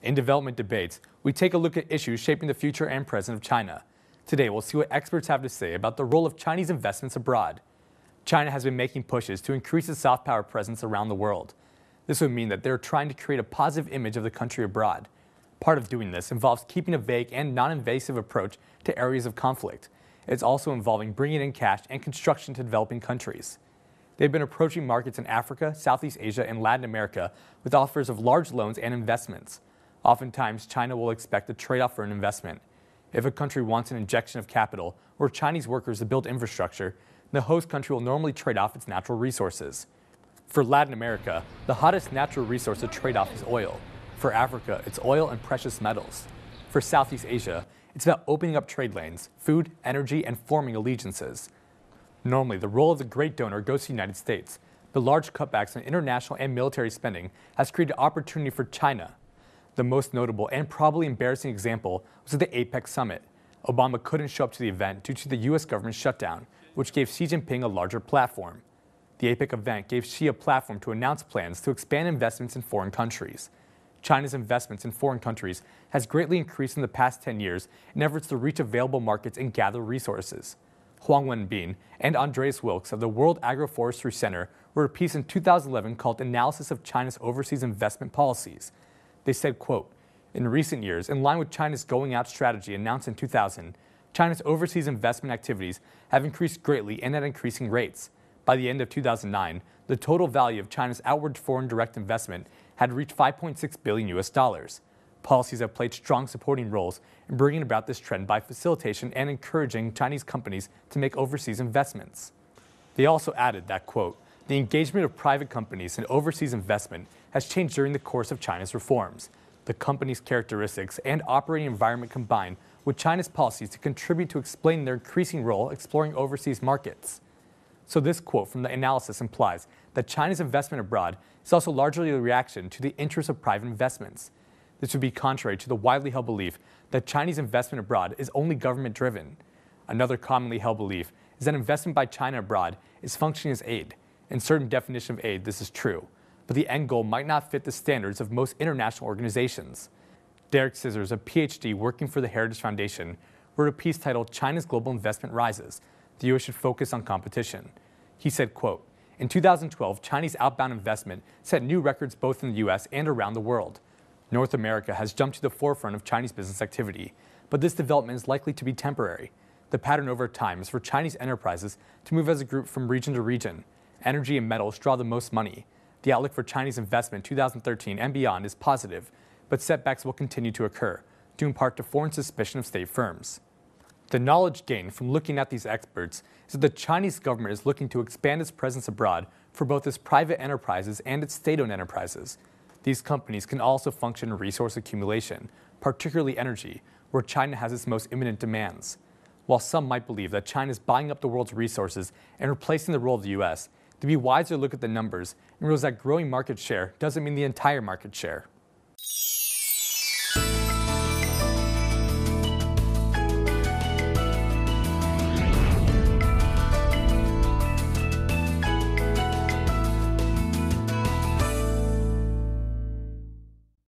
In Development Debates, we take a look at issues shaping the future and present of China. Today, we'll see what experts have to say about the role of Chinese investments abroad. China has been making pushes to increase its soft power presence around the world. This would mean that they're trying to create a positive image of the country abroad. Part of doing this involves keeping a vague and non-invasive approach to areas of conflict. It's also involving bringing in cash and construction to developing countries. They've been approaching markets in Africa, Southeast Asia, and Latin America with offers of large loans and investments. Oftentimes, China will expect a trade-off for an investment. If a country wants an injection of capital or Chinese workers to build infrastructure, the host country will normally trade off its natural resources. For Latin America, the hottest natural resource to trade off is oil. For Africa, it's oil and precious metals. For Southeast Asia, it's about opening up trade lanes, food, energy, and forming allegiances. Normally, the role of the great donor goes to the United States, but large cutbacks in international and military spending has created opportunity for China. The most notable and probably embarrassing example was at the APEC summit. Obama couldn't show up to the event due to the U.S. government shutdown, which gave Xi Jinping a larger platform. The APEC event gave Xi a platform to announce plans to expand investments in foreign countries. China's investments in foreign countries has greatly increased in the past 10 years in efforts to reach available markets and gather resources. Huang Wenbin and Andreas Wilks of the World Agroforestry Center wrote a piece in 2011 called Analysis of China's Overseas Investment Policies. They said, quote, "In recent years, in line with China's going out strategy announced in 2000, China's overseas investment activities have increased greatly and at increasing rates. By the end of 2009, the total value of China's outward foreign direct investment had reached $5.6 billion US. Policies have played strong supporting roles in bringing about this trend by facilitation and encouraging Chinese companies to make overseas investments." They also added that, quote, "The engagement of private companies in overseas investment has changed during the course of China's reforms. The company's characteristics and operating environment combine with China's policies to contribute to explain their increasing role exploring overseas markets." So this quote from the analysis implies that China's investment abroad is also largely a reaction to the interests of private investments. This would be contrary to the widely held belief that Chinese investment abroad is only government-driven. Another commonly held belief is that investment by China abroad is functioning as aid. In certain definition of aid, this is true, but the end goal might not fit the standards of most international organizations. Derek Scissors, a PhD working for the Heritage Foundation, wrote a piece titled China's Global Investment Rises. The U.S. should focus on competition. He said, quote, "In 2012, Chinese outbound investment set new records both in the U.S. and around the world. North America has jumped to the forefront of Chinese business activity, but this development is likely to be temporary. The pattern over time is for Chinese enterprises to move as a group from region to region. Energy and metals draw the most money. The outlook for Chinese investment in 2013 and beyond is positive, but setbacks will continue to occur, due in part to foreign suspicion of state firms." The knowledge gained from looking at these experts is that the Chinese government is looking to expand its presence abroad for both its private enterprises and its state-owned enterprises. These companies can also function in resource accumulation, particularly energy, where China has its most imminent demands. While some might believe that China is buying up the world's resources and replacing the role of the U.S., to be wiser, look at the numbers and realize that growing market share doesn't mean the entire market share.